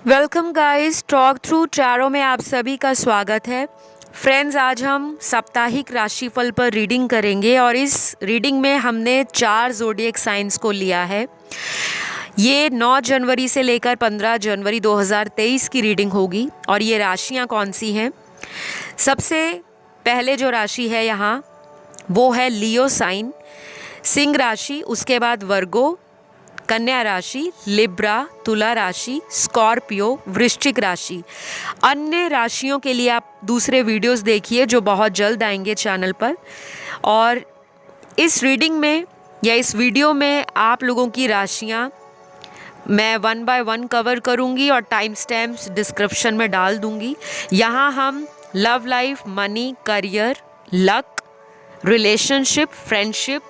Welcome guys, talk through tarot में आप सभी का स्वागत है। फ्रेंड्स, आज हम साप्ताहिक राशिफल पर रीडिंग करेंगे और इस रीडिंग में हमने 4 ज़ोडिएक साइंस को लिया है। ये 9 जनवरी से लेकर 15 जनवरी 2023 की रीडिंग होगी और ये राशियाँ कौन सी हैं। सबसे पहले जो राशि है यहाँ वो है लियो साइन, सिंह राशि, उसके बाद वर्गो, कन्या राशि, लिब्रा, तुला राशि, स्कॉर्पियो, वृश्चिक राशि। अन्य राशियों के लिए आप दूसरे वीडियोस देखिए जो बहुत जल्द आएंगे चैनल पर। और इस रीडिंग में या इस वीडियो में आप लोगों की राशियां मैं 1 बाय 1 कवर करूंगी और टाइम स्टैम्प्स डिस्क्रिप्शन में डाल दूंगी। यहाँ हम love life, money, career, luck, relationship, friendship,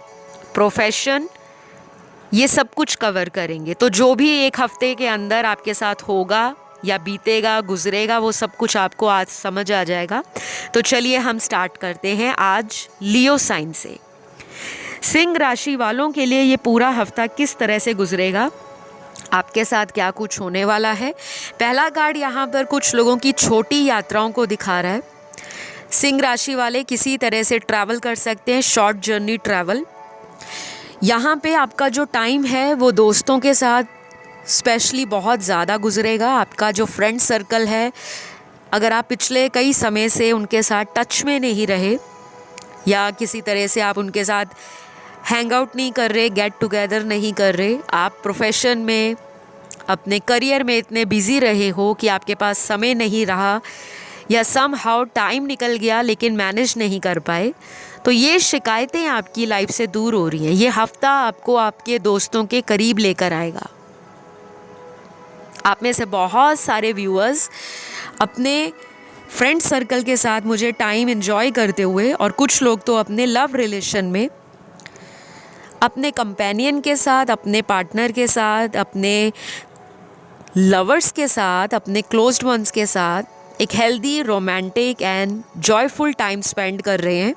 profession, ये सब कुछ कवर करेंगे। तो जो भी एक हफ्ते के अंदर आपके साथ होगा या बीतेगा, गुजरेगा, वो सब कुछ आपको आज समझ आ जाएगा। तो चलिए हम स्टार्ट करते हैं आज लियो साइन से। सिंह राशि वालों के लिए ये पूरा हफ्ता किस तरह से गुजरेगा, आपके साथ क्या कुछ होने वाला है। पहला कार्ड यहाँ पर कुछ लोगों की छोटी यात्राओं को दिखा रहा है। सिंह राशि वाले किसी तरह से ट्रैवल कर सकते हैं, शॉर्ट जर्नी ट्रैवल। यहाँ पे आपका जो टाइम है वो दोस्तों के साथ स्पेशली बहुत ज़्यादा गुजरेगा। आपका जो फ्रेंड सर्कल है, अगर आप पिछले कई समय से उनके साथ टच में नहीं रहे या किसी तरह से आप उनके साथ हैंग आउट नहीं कर रहे, गेट टुगेदर नहीं कर रहे, आप प्रोफेशन में, अपने करियर में इतने बिज़ी रहे हो कि आपके पास समय नहीं रहा या सम हाउ टाइम निकल गया लेकिन मैनेज नहीं कर पाए, तो ये शिकायतें आपकी लाइफ से दूर हो रही हैं। ये हफ्ता आपको आपके दोस्तों के करीब लेकर आएगा। आप में से बहुत सारे व्यूअर्स अपने फ्रेंड सर्कल के साथ मुझे टाइम एंजॉय करते हुए, और कुछ लोग तो अपने लव रिलेशन में अपने कंपेनियन के साथ, अपने पार्टनर के साथ, अपने लवर्स के साथ, अपने क्लोज्ड वंस के साथ एक healthy, romantic and joyful time spend कर रहे हैं।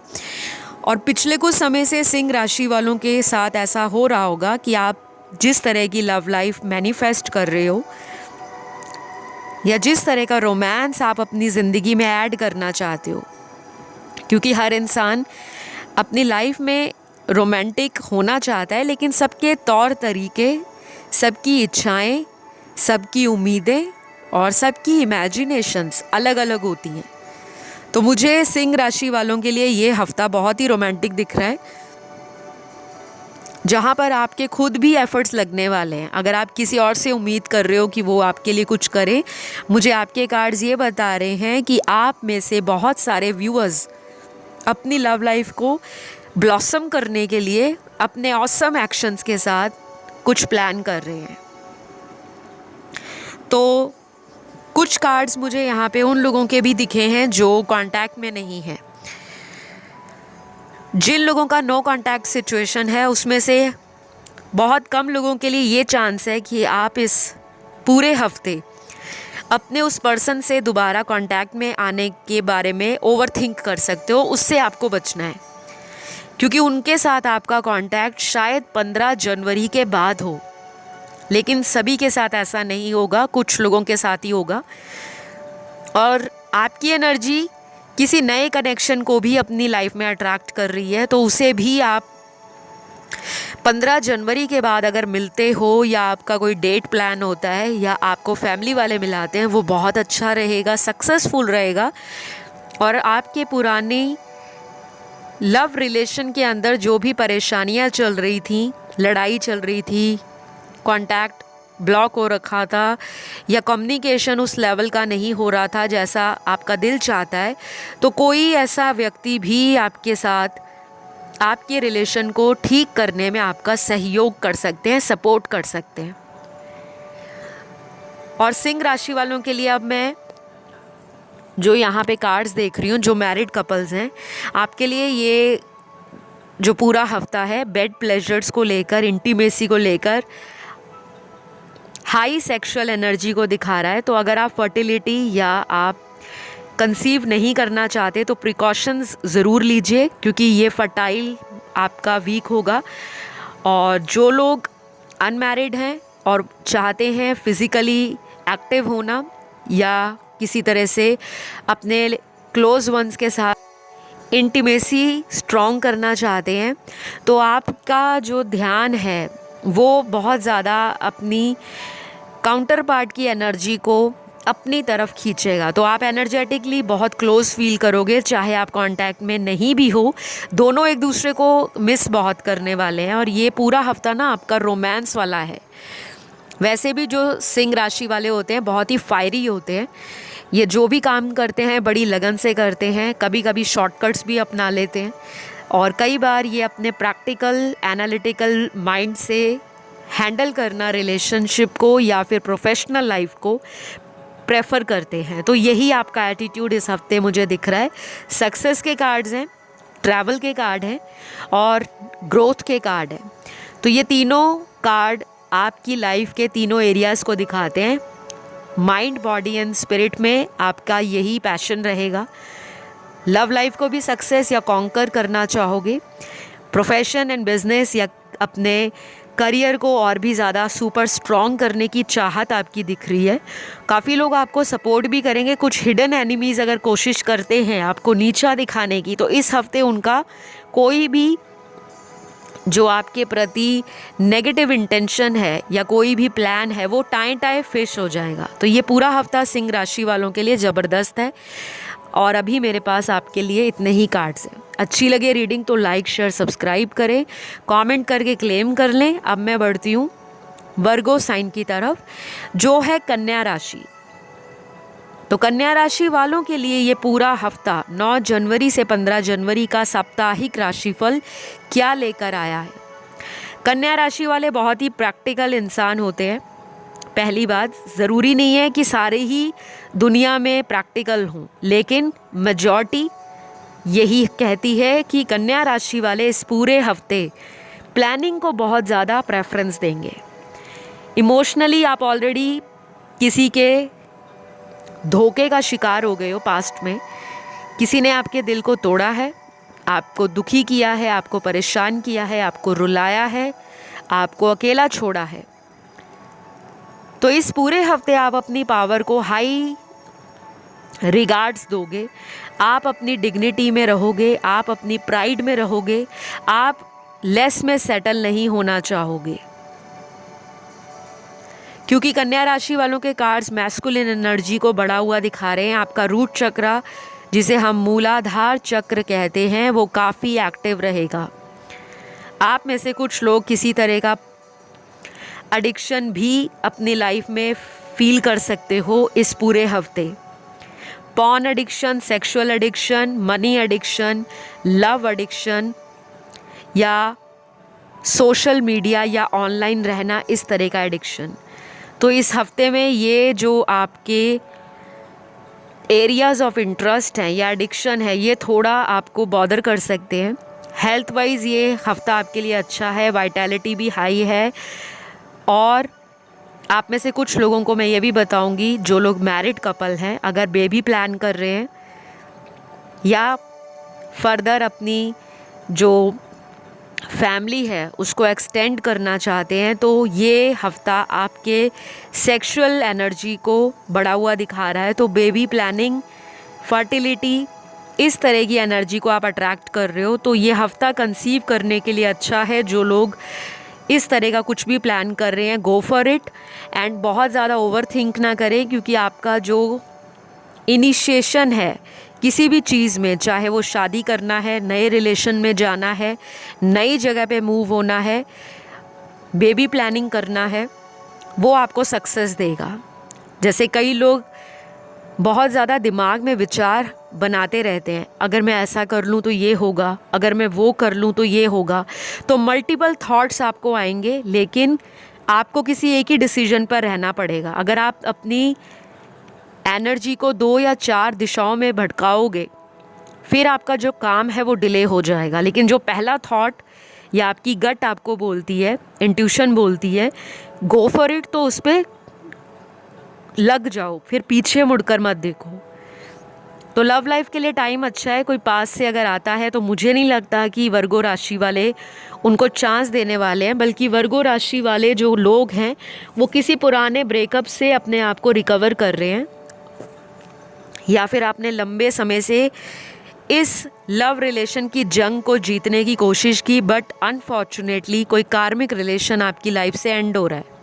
और पिछले कुछ समय से सिंह राशि वालों के साथ ऐसा हो रहा होगा कि आप जिस तरह की लव लाइफ मैनिफेस्ट कर रहे हो या जिस तरह का रोमांस आप अपनी ज़िंदगी में ऐड करना चाहते हो, क्योंकि हर इंसान अपनी लाइफ में रोमांटिक होना चाहता है, लेकिन सबके तौर तरीके, सबकी इच्छाएं, सबकी उम्मीदें और सबकी इमेजिनेशंस अलग अलग होती हैं। तो मुझे सिंह राशि वालों के लिए ये हफ्ता बहुत ही रोमांटिक दिख रहा है, जहाँ पर आपके खुद भी एफर्ट्स लगने वाले हैं। अगर आप किसी और से उम्मीद कर रहे हो कि वो आपके लिए कुछ करे, मुझे आपके कार्ड्स ये बता रहे हैं कि आप में से बहुत सारे व्यूअर्स अपनी लव लाइफ को ब्लॉसम करने के लिए अपने ऑसम एक्शंस के साथ कुछ प्लान कर रहे हैं। तो कुछ कार्ड्स मुझे यहाँ पे उन लोगों के भी दिखे हैं जो कांटेक्ट में नहीं हैं। जिन लोगों का नो कांटेक्ट सिचुएशन है, उसमें से बहुत कम लोगों के लिए ये चांस है कि आप इस पूरे हफ्ते अपने उस पर्सन से दोबारा कांटेक्ट में आने के बारे में ओवरथिंक कर सकते हो। उससे आपको बचना है, क्योंकि उनके साथ आपका कांटेक्ट शायद 15 जनवरी के बाद हो, लेकिन सभी के साथ ऐसा नहीं होगा, कुछ लोगों के साथ ही होगा। और आपकी एनर्जी किसी नए कनेक्शन को भी अपनी लाइफ में अट्रैक्ट कर रही है, तो उसे भी आप 15 जनवरी के बाद अगर मिलते हो या आपका कोई डेट प्लान होता है या आपको फैमिली वाले मिलाते हैं, वो बहुत अच्छा रहेगा, सक्सेसफुल रहेगा। और आपके पुरानी लव रिलेशन के अंदर जो भी परेशानियां चल रही थी, लड़ाई चल रही थी, कांटेक्ट ब्लॉक हो रखा था या कम्युनिकेशन उस लेवल का नहीं हो रहा था जैसा आपका दिल चाहता है, तो कोई ऐसा व्यक्ति भी आपके साथ आपके रिलेशन को ठीक करने में आपका सहयोग कर सकते हैं, सपोर्ट कर सकते हैं। और सिंह राशि वालों के लिए अब मैं जो यहाँ पे कार्ड्स देख रही हूँ, जो मैरिड कपल्स हैं, आपके लिए ये जो पूरा हफ्ता है बेड प्लेजर्स को लेकर, इंटीमेसी को लेकर, हाई सेक्सुअल एनर्जी को दिखा रहा है। तो अगर आप फर्टिलिटी या आप कंसीव नहीं करना चाहते तो प्रिकॉशंस ज़रूर लीजिए, क्योंकि ये फर्टाइल आपका वीक होगा। और जो लोग अनमैरिड हैं और चाहते हैं फिज़िकली एक्टिव होना या किसी तरह से अपने क्लोज वंस के साथ इंटीमेसी स्ट्रॉन्ग करना चाहते हैं, तो आपका जो ध्यान है वो बहुत ज़्यादा अपनी काउंटर पार्ट की एनर्जी को अपनी तरफ खींचेगा। तो आप एनर्जेटिकली बहुत क्लोज फील करोगे, चाहे आप कांटेक्ट में नहीं भी हो। दोनों एक दूसरे को मिस बहुत करने वाले हैं और ये पूरा हफ्ता ना आपका रोमांस वाला है। वैसे भी जो सिंह राशि वाले होते हैं बहुत ही फायरी होते हैं। ये जो भी काम करते हैं बड़ी लगन से करते हैं, कभी कभी शॉर्टकट्स भी अपना लेते हैं और कई बार ये अपने प्रैक्टिकल एनालिटिकल माइंड से हैंडल करना रिलेशनशिप को या फिर प्रोफेशनल लाइफ को प्रेफर करते हैं। तो यही आपका एटीट्यूड इस हफ्ते मुझे दिख रहा है। सक्सेस के कार्ड्स हैं, ट्रैवल के कार्ड हैं और ग्रोथ के कार्ड हैं। तो ये तीनों कार्ड आपकी लाइफ के तीनों एरियाज़ को दिखाते हैं। माइंड, बॉडी एंड स्पिरिट में आपका यही पैशन रहेगा। लव लाइफ को भी सक्सेस या कॉन्कर करना चाहोगे, प्रोफेशन एंड बिजनेस या अपने करियर को और भी ज़्यादा सुपर स्ट्रॉन्ग करने की चाहत आपकी दिख रही है। काफ़ी लोग आपको सपोर्ट भी करेंगे। कुछ हिडन एनिमीज़ अगर कोशिश करते हैं आपको नीचा दिखाने की, तो इस हफ्ते उनका कोई भी जो आपके प्रति नेगेटिव इंटेंशन है या कोई भी प्लान है वो टाए फिश हो जाएगा। तो ये पूरा हफ्ता सिंह राशि वालों के लिए ज़बरदस्त है और अभी मेरे पास आपके लिए इतने ही कार्ड्स हैं। अच्छी लगे रीडिंग तो लाइक शेयर सब्सक्राइब करें, कमेंट करके क्लेम कर लें। अब मैं बढ़ती हूँ वर्गो साइन की तरफ, जो है कन्या राशि। तो कन्या राशि वालों के लिए ये पूरा हफ्ता 9 जनवरी से 15 जनवरी का साप्ताहिक राशिफल क्या लेकर आया है। कन्या राशि वाले बहुत ही प्रैक्टिकल इंसान होते हैं। पहली बात, ज़रूरी नहीं है कि सारे ही दुनिया में प्रैक्टिकल हों, लेकिन मेजॉरिटी यही कहती है कि कन्या राशि वाले इस पूरे हफ्ते प्लानिंग को बहुत ज़्यादा प्रेफरेंस देंगे। इमोशनली आप ऑलरेडी किसी के धोखे का शिकार हो गए हो। पास्ट में किसी ने आपके दिल को तोड़ा है, आपको दुखी किया है, आपको परेशान किया है, आपको रुलाया है, आपको अकेला छोड़ा है। तो इस पूरे हफ्ते आप अपनी पावर को हाई रिगार्ड्स दोगे, आप अपनी डिग्निटी में रहोगे, आप अपनी प्राइड में रहोगे, आप लेस में सेटल नहीं होना चाहोगे। क्योंकि कन्या राशि वालों के कार्ड्स मैस्कुलिन एनर्जी को बढ़ा हुआ दिखा रहे हैं। आपका रूट चक्र, जिसे हम मूलाधार चक्र कहते हैं, वो काफ़ी एक्टिव रहेगा। आप में से कुछ लोग किसी तरह का एडिक्शन भी अपनी लाइफ में फील कर सकते हो इस पूरे हफ्ते। Porn addiction, sexual addiction, money addiction, love addiction या सोशल मीडिया या ऑनलाइन रहना, इस तरह का एडिक्शन। तो इस हफ्ते में ये जो आपके एरियाज़ ऑफ इंटरेस्ट हैं या एडिक्शन है, ये थोड़ा आपको बॉदर कर सकते हैं। हेल्थ वाइज ये हफ्ता आपके लिए अच्छा है, वाइटैलिटी भी हाई है। और आप में से कुछ लोगों को मैं ये भी बताऊंगी, जो लोग मैरिड कपल हैं, अगर बेबी प्लान कर रहे हैं या फर्दर अपनी जो फैमिली है उसको एक्सटेंड करना चाहते हैं, तो ये हफ्ता आपके सेक्सुअल एनर्जी को बढ़ा हुआ दिखा रहा है। तो बेबी प्लानिंग, फर्टिलिटी, इस तरह की एनर्जी को आप अट्रैक्ट कर रहे हो। तो ये हफ्ता कंसीव करने के लिए अच्छा है। जो लोग इस तरह का कुछ भी प्लान कर रहे हैं, गो फॉर इट एंड बहुत ज़्यादा ओवर थिंक ना करें, क्योंकि आपका जो इनिशिएशन है किसी भी चीज़ में, चाहे वो शादी करना है, नए रिलेशन में जाना है, नई जगह पे मूव होना है, बेबी प्लानिंग करना है, वो आपको सक्सेस देगा। जैसे कई लोग बहुत ज़्यादा दिमाग में विचार बनाते रहते हैं, अगर मैं ऐसा कर लूँ तो ये होगा, अगर मैं वो कर लूँ तो ये होगा। तो मल्टीपल थॉट्स आपको आएंगे, लेकिन आपको किसी एक ही डिसीजन पर रहना पड़ेगा। अगर आप अपनी एनर्जी को 2 या 4 दिशाओं में भटकाओगे, फिर आपका जो काम है वो डिले हो जाएगा। लेकिन जो पहला थॉट या आपकी गट आपको बोलती है, इंट्यूशन बोलती है, गो फॉर इट, तो उस पर लग जाओ, फिर पीछे मुड़कर मत देखो। तो लव लाइफ के लिए टाइम अच्छा है। कोई पास से अगर आता है तो मुझे नहीं लगता कि वर्गो राशि वाले उनको चांस देने वाले हैं, बल्कि वर्गो राशि वाले जो लोग हैं वो किसी पुराने ब्रेकअप से अपने आप को रिकवर कर रहे हैं, या फिर आपने लंबे समय से इस लव रिलेशन की जंग को जीतने की कोशिश की, बट अनफॉर्चुनेटली कोई कार्मिक रिलेशन आपकी लाइफ से एंड हो रहा है।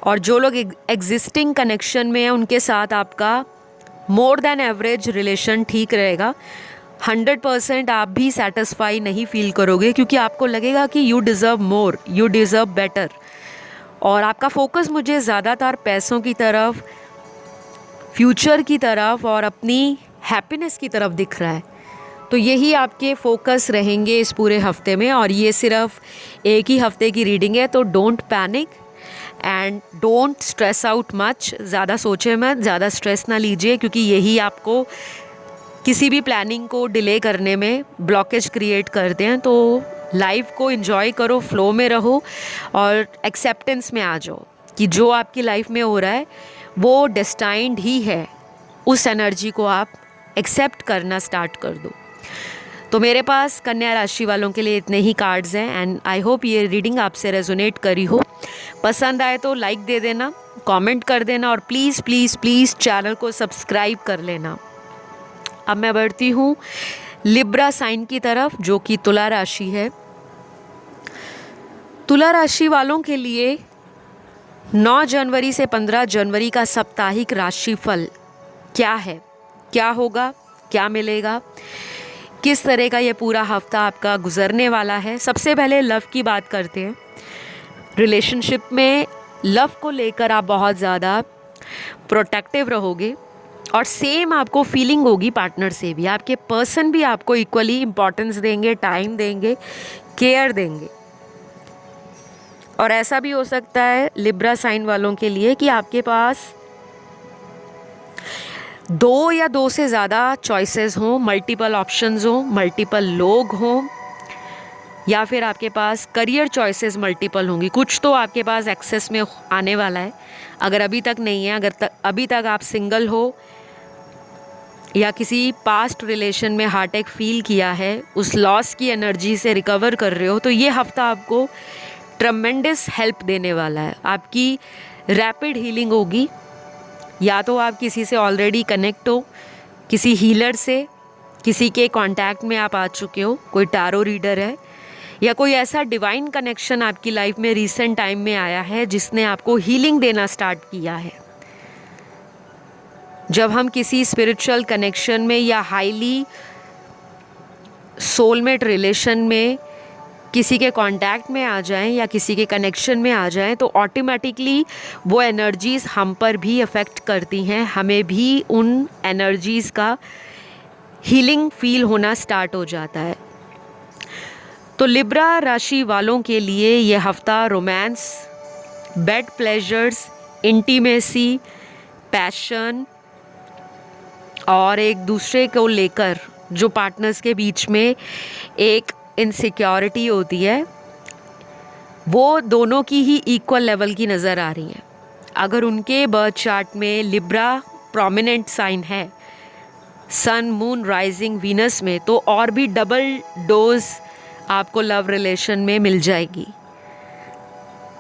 और जो लोग एग्जिस्टिंग कनेक्शन में हैं उनके साथ आपका मोर देन एवरेज रिलेशन ठीक रहेगा। 100% आप भी सेटिस्फाई नहीं फील करोगे, क्योंकि आपको लगेगा कि you deserve more, you deserve better. और आपका फोकस मुझे ज़्यादातर पैसों की तरफ, फ्यूचर की तरफ और अपनी हैप्पीनेस की तरफ दिख रहा है। तो यही आपके फोकस रहेंगे इस पूरे हफ्ते में। और ये सिर्फ एक ही हफ्ते की रीडिंग है, तो don't panic and don't stress out much. ज़्यादा सोचे मत, ज़्यादा स्ट्रेस ना लीजिए, क्योंकि यही आपको किसी भी प्लानिंग को डिले करने में ब्लॉकेज क्रिएट करते हैं। तो लाइफ को एंजॉय करो, फ्लो में रहो और एक्सेप्टेंस में आ जाओ कि जो आपकी लाइफ में हो रहा है वो डेस्टाइंड ही है। उस एनर्जी को आप एक्सेप्ट करना स्टार्ट कर दो। तो मेरे पास कन्या राशि वालों के लिए इतने ही कार्ड्स हैं एंड आई होप ये रीडिंग आपसे रेजोनेट करी हो। पसंद आए तो लाइक दे देना, कमेंट कर देना और प्लीज़ प्लीज़ प्लीज़ चैनल को सब्सक्राइब कर लेना। अब मैं बढ़ती हूँ लिब्रा साइन की तरफ, जो कि तुला राशि है। तुला राशि वालों के लिए 9 जनवरी से 15 जनवरी का साप्ताहिक राशिफल क्या है, क्या होगा, क्या मिलेगा, किस तरह का ये पूरा हफ्ता आपका गुजरने वाला है। सबसे पहले लव की बात करते हैं। रिलेशनशिप में लव को लेकर आप बहुत ज़्यादा प्रोटेक्टिव रहोगे और सेम आपको फीलिंग होगी पार्टनर से भी। आपके पर्सन भी आपको इक्वली इम्पोर्टेंस देंगे, टाइम देंगे, केयर देंगे। और ऐसा भी हो सकता है लिब्रा साइन वालों के लिए कि आपके पास 2 या 2 से ज़्यादा चॉइसेस हों, मल्टीपल ऑप्शंस हों, मल्टीपल लोग हों, या फिर आपके पास करियर चॉइसेस मल्टीपल होंगी। कुछ तो आपके पास एक्सेस में आने वाला है। अगर अभी तक नहीं है, अगर अभी तक आप सिंगल हो या किसी पास्ट रिलेशन में हार्ट फील किया है, उस लॉस की एनर्जी से रिकवर कर रहे हो, तो ये हफ्ता आपको ट्रमेंडस हेल्प देने वाला है। आपकी रैपिड हीलिंग होगी। या तो आप किसी से ऑलरेडी कनेक्ट हो, किसी हीलर से, किसी के कांटेक्ट में आप आ चुके हो, कोई टैरो रीडर है, या कोई ऐसा डिवाइन कनेक्शन आपकी लाइफ में रिसेंट टाइम में आया है जिसने आपको हीलिंग देना स्टार्ट किया है। जब हम किसी स्पिरिचुअल कनेक्शन में या हाईली सोलमेट रिलेशन में किसी के कांटेक्ट में आ जाएं या किसी के कनेक्शन में आ जाएं, तो ऑटोमेटिकली वो एनर्जीज़ हम पर भी अफेक्ट करती हैं। हमें भी उन एनर्जीज़ का हीलिंग फील होना स्टार्ट हो जाता है। तो लिब्रा राशि वालों के लिए ये हफ्ता romance, bed pleasures, intimacy, passion और एक दूसरे को लेकर जो पार्टनर्स के बीच में एक इनसिक्योरिटी होती है, वो दोनों की ही इक्वल लेवल की नज़र आ रही है। अगर उनके बर्थ चार्ट में लिब्रा प्रोमिनेंट साइन है, सन, मून, राइजिंग, वीनस में, तो और भी डबल डोज आपको लव रिलेशन में मिल जाएगी।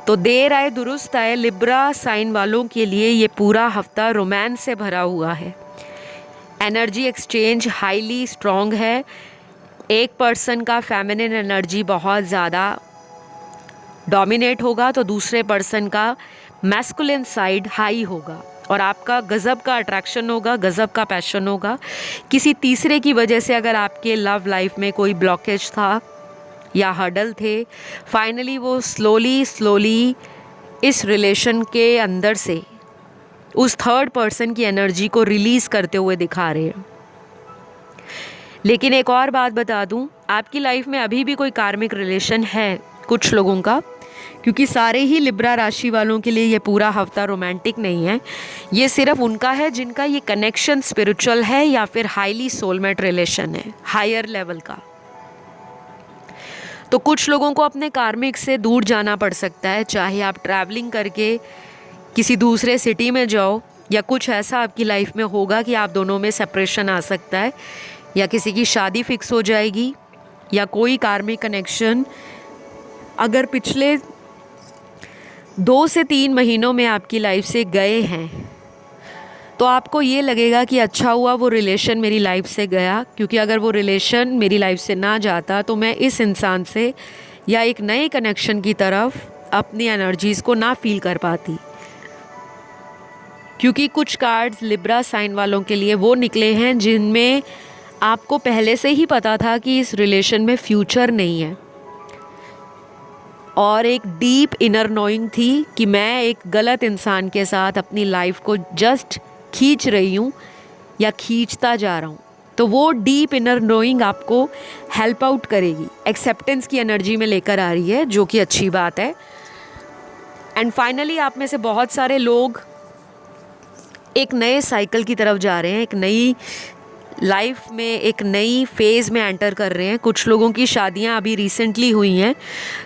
तो देर आए दुरुस्त आए, लिब्रा साइन वालों के लिए ये पूरा हफ्ता रोमांस से भरा हुआ है। एनर्जी एक्सचेंज हाईली स्ट्रॉन्ग है। एक पर्सन का फेमिनिन एनर्जी बहुत ज़्यादा डोमिनेट होगा तो दूसरे पर्सन का मैस्कुलिन साइड हाई होगा और आपका गज़ब का अट्रैक्शन होगा, गज़ब का पैशन होगा। किसी तीसरे की वजह से अगर आपके लव लाइफ में कोई ब्लॉकेज था या हर्डल थे, फाइनली वो स्लोली इस रिलेशन के अंदर से उस थर्ड पर्सन की एनर्जी को रिलीज़ करते हुए दिखा रहे हैं। लेकिन एक और बात बता दूं, आपकी लाइफ में अभी भी कोई कार्मिक रिलेशन है कुछ लोगों का, क्योंकि सारे ही लिब्रा राशि वालों के लिए ये पूरा हफ्ता रोमांटिक नहीं है। ये सिर्फ उनका है जिनका ये कनेक्शन स्पिरिचुअल है या फिर हाईली सोलमेट रिलेशन है, हायर लेवल का। तो कुछ लोगों को अपने कार्मिक से दूर जाना पड़ सकता है, चाहे आप ट्रैवलिंग करके किसी दूसरे सिटी में जाओ या कुछ ऐसा आपकी लाइफ में होगा कि आप दोनों में सेपरेशन आ सकता है, या किसी की शादी फिक्स हो जाएगी, या कोई कार्मिक कनेक्शन अगर पिछले 2 से 3 महीनों में आपकी लाइफ से गए हैं तो आपको ये लगेगा कि अच्छा हुआ वो रिलेशन मेरी लाइफ से गया, क्योंकि अगर वो रिलेशन मेरी लाइफ से ना जाता तो मैं इस इंसान से या एक नए कनेक्शन की तरफ अपनी एनर्जीज़ को ना फील कर पाती। क्योंकि कुछ कार्ड्स लिब्रा साइन वालों के लिए वो निकले हैं जिनमें आपको पहले से ही पता था कि इस रिलेशन में फ्यूचर नहीं है, और एक डीप इनर नोइंग थी कि मैं एक गलत इंसान के साथ अपनी लाइफ को जस्ट खींच रही हूँ या खींचता जा रहा हूँ। तो वो डीप इनर नोइंग आपको हेल्प आउट करेगी, एक्सेप्टेंस की एनर्जी में लेकर आ रही है, जो कि अच्छी बात है। एंड फाइनली आप में से बहुत सारे लोग एक नए साइकिल की तरफ जा रहे हैं, एक नई लाइफ में एक नई फेज़ में एंटर कर रहे हैं। कुछ लोगों की शादियां अभी रिसेंटली हुई हैं,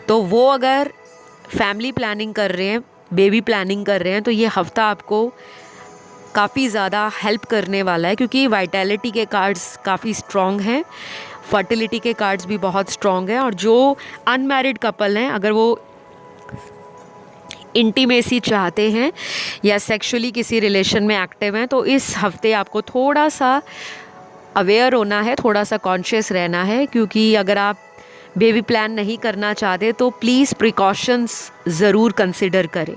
तो वो अगर फैमिली प्लानिंग कर रहे हैं, बेबी प्लानिंग कर रहे हैं, तो ये हफ्ता आपको काफ़ी ज़्यादा हेल्प करने वाला है, क्योंकि वाइटैलिटी के कार्ड्स काफ़ी स्ट्रॉन्ग हैं, फर्टिलिटी के कार्ड्स भी बहुत स्ट्रॉन्ग हैं। और जो अनमैरिड कपल हैं, अगर वो इंटीमेसी चाहते हैं या सेक्सुअली किसी रिलेशन में एक्टिव हैं, तो इस हफ्ते आपको थोड़ा सा अवेयर होना है, थोड़ा सा कॉन्शियस रहना है। क्योंकि अगर आप बेबी प्लान नहीं करना चाहते तो प्लीज़ प्रिकॉशंस ज़रूर कंसिडर करें।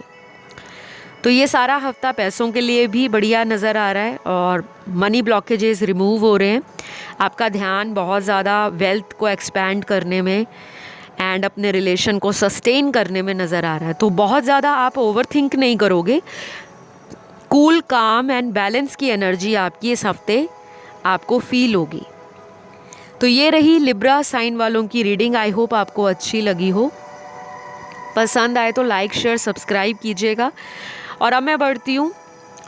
तो ये सारा हफ्ता पैसों के लिए भी बढ़िया नज़र आ रहा है और मनी ब्लॉकेजेस रिमूव हो रहे हैं। आपका ध्यान बहुत ज़्यादा वेल्थ को एक्सपैंड करने में एंड अपने रिलेशन को सस्टेन करने में नज़र आ रहा है। तो बहुत ज़्यादा आप ओवरथिंक नहीं करोगे। कूल, काम एंड बैलेंस की एनर्जी आपकी इस हफ्ते आपको फील होगी। तो ये रही लिब्रा साइन वालों की रीडिंग। आई होप आपको अच्छी लगी हो। पसंद आए तो लाइक, शेयर, सब्सक्राइब कीजिएगा। और अब मैं बढ़ती हूँ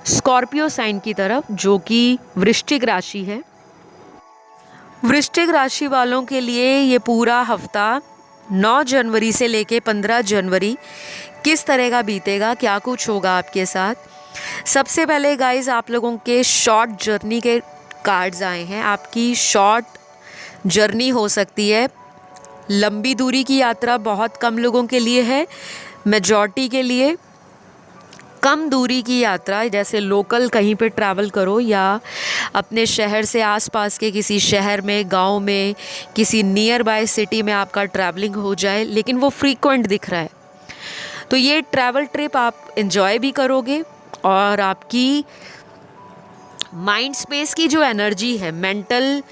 स्कॉर्पियो साइन की तरफ, जो कि वृश्चिक राशि है। वृश्चिक राशि वालों के लिए ये पूरा हफ्ता 9 जनवरी से लेके 15 जनवरी किस तरह का बीतेगा, क्या कुछ होगा आपके साथ। सबसे पहले गाइस, आप लोगों के शॉर्ट जर्नी के कार्ड्स आए हैं। आपकी शॉर्ट जर्नी हो सकती है, लंबी दूरी की यात्रा बहुत कम लोगों के लिए है। मेजॉरिटी के लिए कम दूरी की यात्रा, जैसे लोकल कहीं पे ट्रैवल करो या अपने शहर से आसपास के किसी शहर में, गांव में, किसी नियर बाय सिटी में आपका ट्रैवलिंग हो जाए, लेकिन वो फ्रीक्वेंट दिख रहा है। तो ये ट्रैवल ट्रिप आप एंजॉय भी करोगे और आपकी माइंड स्पेस की जो एनर्जी है, मेंटल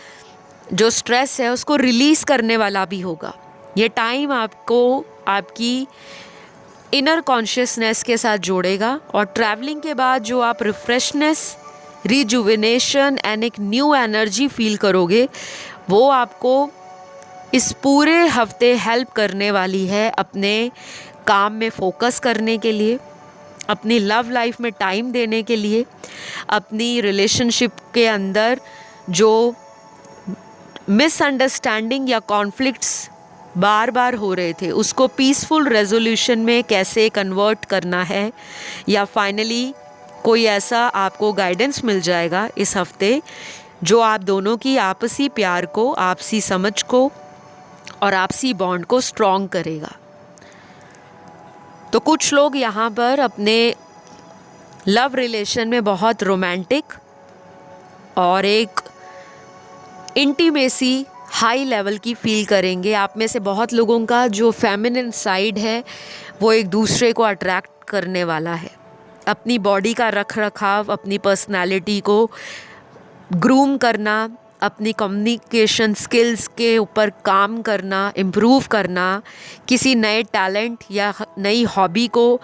जो स्ट्रेस है, उसको रिलीज़ करने वाला भी होगा। ये टाइम आपको आपकी इनर कॉन्शियसनेस के साथ जोड़ेगा और ट्रैवलिंग के बाद जो आप रिफ्रेशनेस, रिजुविनेशन एंड एक न्यू एनर्जी फील करोगे, वो आपको इस पूरे हफ्ते हेल्प करने वाली है अपने काम में फोकस करने के लिए, अपनी लव लाइफ में टाइम देने के लिए, अपनी रिलेशनशिप के अंदर जो मिसअंडरस्टैंडिंग या कॉन्फ्लिक्ट्स बार बार हो रहे थे, उसको पीसफुल रेजोल्यूशन में कैसे कन्वर्ट करना है, या फाइनली कोई ऐसा आपको गाइडेंस मिल जाएगा इस हफ्ते जो आप दोनों की आपसी प्यार को, आपसी समझ को और आपसी बॉन्ड को स्ट्रॉन्ग करेगा। तो कुछ लोग यहाँ पर अपने लव रिलेशन में बहुत रोमांटिक और एक इंटीमेसी हाई लेवल की फील करेंगे। आप में से बहुत लोगों का जो फेमिनिन साइड है वो एक दूसरे को अट्रैक्ट करने वाला है। अपनी बॉडी का रख रखाव, अपनी पर्सनालिटी को ग्रूम करना, अपनी कम्युनिकेशन स्किल्स के ऊपर काम करना, इम्प्रूव करना, किसी नए टैलेंट या नई हॉबी को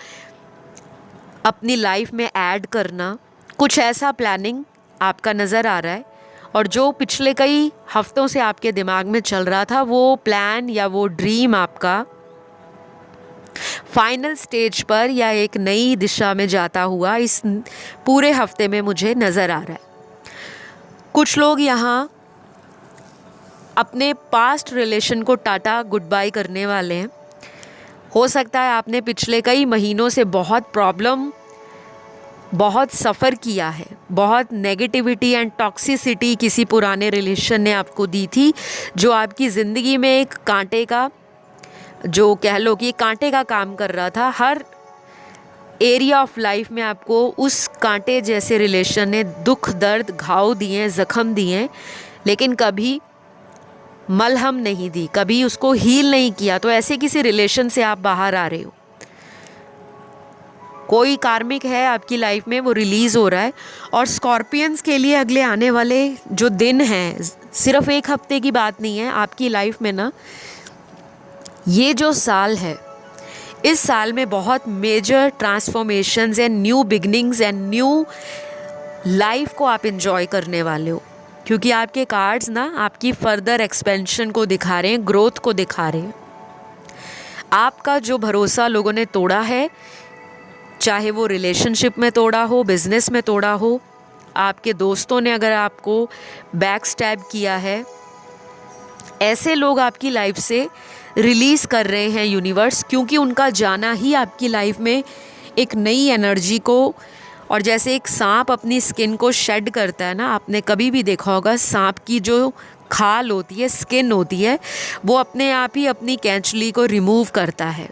अपनी लाइफ में ऐड करना, कुछ ऐसा प्लानिंग आपका नज़र आ रहा है। और जो पिछले कई हफ्तों से आपके दिमाग में चल रहा था, वो प्लान या वो ड्रीम आपका फाइनल स्टेज पर या एक नई दिशा में जाता हुआ इस पूरे हफ्ते में मुझे नज़र आ रहा है। कुछ लोग यहाँ अपने पास्ट रिलेशन को टाटा गुड बाय करने वाले हैं। हो सकता है आपने पिछले कई महीनों से बहुत प्रॉब्लम बहुत सफ़र किया है, बहुत नेगेटिविटी एंड टॉक्सिसिटी किसी पुराने रिलेशन ने आपको दी थी, जो आपकी ज़िंदगी में एक कांटे का, जो कह लो कि कांटे का काम कर रहा था। हर एरिया ऑफ लाइफ में आपको उस कांटे जैसे रिलेशन ने दुख, दर्द, घाव दिए, ज़ख्म दिए, लेकिन कभी मलहम नहीं दी, कभी उसको हील नहीं किया। तो ऐसे किसी रिलेशन से आप बाहर आ रहे हो, कोई कार्मिक है आपकी लाइफ में, वो रिलीज़ हो रहा है। और स्कॉर्पियंस के लिए अगले आने वाले जो दिन हैं, सिर्फ एक हफ्ते की बात नहीं है आपकी लाइफ में ना, ये जो साल है, इस साल में बहुत major transformations and new beginnings and new life को आप एंजॉय करने वाले हो। क्योंकि आपके कार्ड्स ना आपकी फर्दर एक्सपेंशन को दिखा रहे हैं, ग्रोथ को दिखा रहे हैं। आपका जो भरोसा लोगों ने तोड़ा है, चाहे वो रिलेशनशिप में तोड़ा हो, बिजनेस में तोड़ा हो, आपके दोस्तों ने अगर आपको बैक स्टैब किया है, ऐसे लोग आपकी लाइफ से रिलीज़ कर रहे हैं यूनिवर्स, क्योंकि उनका जाना ही आपकी लाइफ में एक नई एनर्जी को, और जैसे एक सांप अपनी स्किन को शेड करता है ना, आपने कभी भी देखा होगा सांप की जो खाल होती है, स्किन होती है, वो अपने आप ही अपनी कैंचली को रिमूव करता है।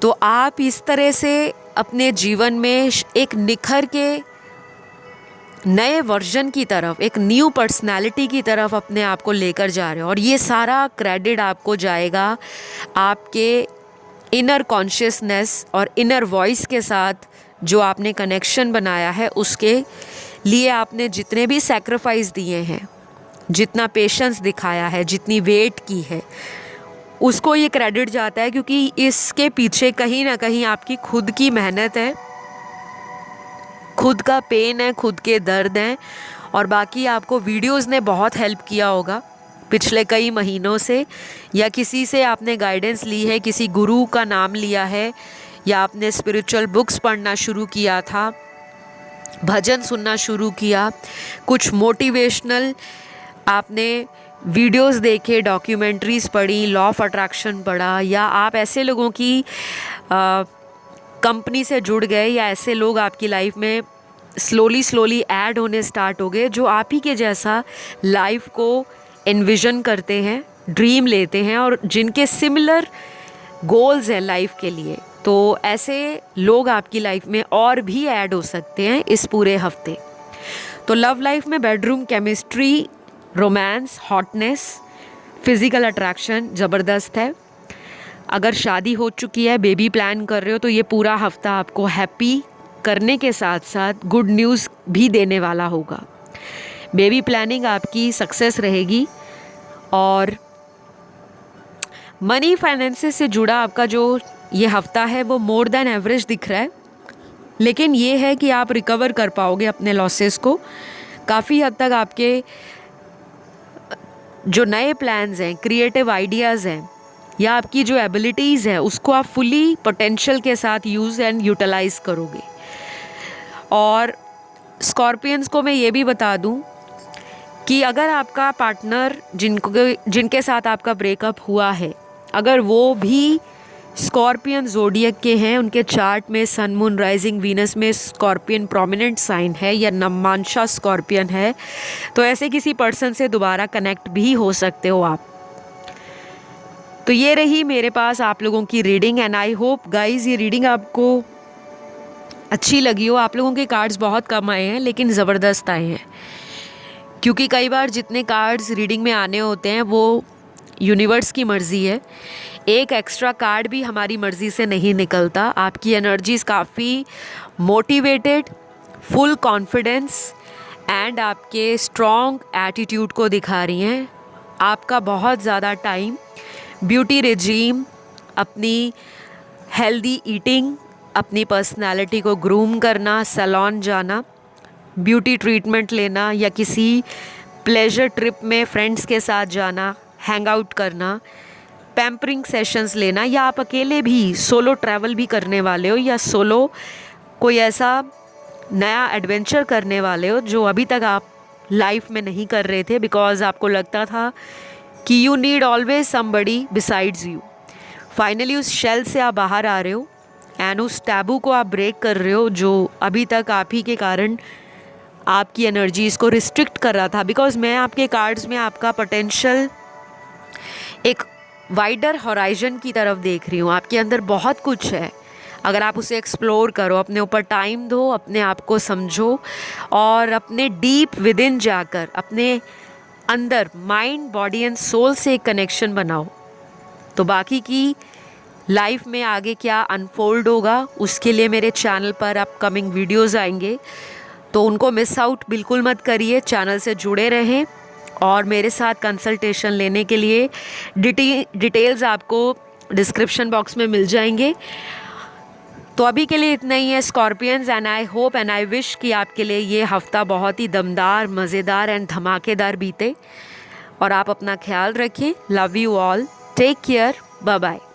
तो आप इस तरह से अपने जीवन में एक निखर के नए वर्जन की तरफ, एक न्यू पर्सनालिटी की तरफ अपने आप को लेकर जा रहे हो। और ये सारा क्रेडिट आपको जाएगा आपके इनर कॉन्शियसनेस और इनर वॉइस के साथ, जो आपने कनेक्शन बनाया है, उसके लिए आपने जितने भी सैक्रिफाइस दिए हैं, जितना पेशेंस दिखाया है, जितनी वेट की है, उसको ये क्रेडिट जाता है। क्योंकि इसके पीछे कहीं ना कहीं आपकी खुद की मेहनत है, खुद का पेन है, खुद के दर्द हैं। और बाकी आपको वीडियोस ने बहुत हेल्प किया होगा पिछले कई महीनों से, या किसी से आपने गाइडेंस ली है, किसी गुरु का नाम लिया है, या आपने स्पिरिचुअल बुक्स पढ़ना शुरू किया था, भजन सुनना शुरू किया, कुछ मोटिवेशनल आपने वीडियोस देखे, डॉक्यूमेंट्रीज़ पढ़ी, लॉ ऑफ अट्रैक्शन पढ़ा, या आप ऐसे लोगों की कंपनी से जुड़ गए, या ऐसे लोग आपकी लाइफ में स्लोली ऐड होने स्टार्ट हो गए, जो आप ही के जैसा लाइफ को एनविजन करते हैं, ड्रीम लेते हैं, और जिनके सिमिलर गोल्स हैं लाइफ के लिए। तो ऐसे लोग आपकी लाइफ में और भी ऐड हो सकते हैं इस पूरे हफ्ते। तो लव लाइफ में bedroom chemistry, romance, hotness, physical attraction ज़बरदस्त है। अगर शादी हो चुकी है, बेबी प्लान कर रहे हो, तो ये पूरा हफ्ता आपको हैप्पी करने के साथ साथ गुड न्यूज़ भी देने वाला होगा। बेबी प्लानिंग आपकी सक्सेस रहेगी। और मनी फाइनेंसेस से जुड़ा आपका जो ये हफ्ता है, वो मोर देन एवरेज दिख रहा है, लेकिन ये है कि आप रिकवर कर पाओगे अपने लॉसेस को। काफ़ी हद तक आपके जो नए प्लान्स हैं, क्रिएटिव आइडियाज़ हैं, या आपकी जो एबिलिटीज़ हैं, उसको आप फुली पोटेंशियल के साथ यूज़ एंड यूटिलाइज़ करोगे। और स्कॉर्पियंस को मैं ये भी बता दूं कि अगर आपका पार्टनर जिनके साथ आपका ब्रेकअप हुआ है, अगर वो भी स्कॉर्पियन ज़ोडिएक के हैं, उनके चार्ट में सन, मून, राइजिंग, वीनस में स्कॉर्पियन प्रोमिनेंट साइन है, या नमांशा स्कॉर्पियन है, तो ऐसे किसी पर्सन से दोबारा कनेक्ट भी हो सकते हो आप। तो ये रही मेरे पास आप लोगों की reading, and I hope guys ये रीडिंग आपको अच्छी लगी हो। आप लोगों के कार्ड्स बहुत कम आए हैं, लेकिन ज़बरदस्त आए हैं, क्योंकि कई बार जितने कार्ड्स रीडिंग में आने होते हैं वो यूनिवर्स की मर्ज़ी है। एक एक्स्ट्रा कार्ड भी हमारी मर्ज़ी से नहीं निकलता। आपकी एनर्जीज़ काफ़ी मोटिवेटेड, फुल कॉन्फिडेंस एंड आपके स्ट्रॉन्ग एटीट्यूड को दिखा रही हैं। आपका बहुत ज़्यादा टाइम ब्यूटी रेजीम, अपनी हेल्दी ईटिंग, अपनी पर्सनालिटी को ग्रूम करना, सैलून जाना, ब्यूटी ट्रीटमेंट लेना, या किसी प्लेजर ट्रिप में फ्रेंड्स के साथ जाना, हैंग आउट करना, पैम्परिंग सेशंस लेना, या आप अकेले भी सोलो ट्रैवल भी करने वाले हो, या सोलो कोई ऐसा नया एडवेंचर करने वाले हो जो अभी तक आप लाइफ में नहीं कर रहे थे, बिकॉज आपको लगता था कि you need always somebody besides you. Finally उस शेल से आप बाहर आ रहे हो। एंड उस टैबू को आप ब्रेक कर रहे हो जो अभी तक आप ही के कारण आपकी एनर्जीज़ को रिस्ट्रिक्ट कर रहा था। बिकॉज मैं आपके कार्ड्स में आपका पोटेंशियल एक वाइडर हॉराइजन की तरफ देख रही हूँ। आपके अंदर बहुत कुछ है, अगर आप उसे एक्सप्लोर करो, अपने ऊपर टाइम दो, अपने आप को समझो और अपने डीप विद इन जाकर अपने अंदर माइंड, बॉडी एंड सोल से एक कनेक्शन बनाओ, तो बाकी की लाइफ में आगे क्या अनफोल्ड होगा उसके लिए मेरे चैनल पर अपकमिंग वीडियोस आएंगे, तो उनको मिस आउट बिल्कुल मत करिए। चैनल से जुड़े रहें और मेरे साथ कंसल्टेशन लेने के लिए डिटेल्स आपको डिस्क्रिप्शन बॉक्स में मिल जाएंगे। तो अभी के लिए इतना ही है scorpions, and I hope and I wish कि आपके लिए ये हफ़्ता बहुत ही दमदार, मज़ेदार एंड धमाकेदार बीते और आप अपना ख्याल रखें। Love you all, take care, bye bye.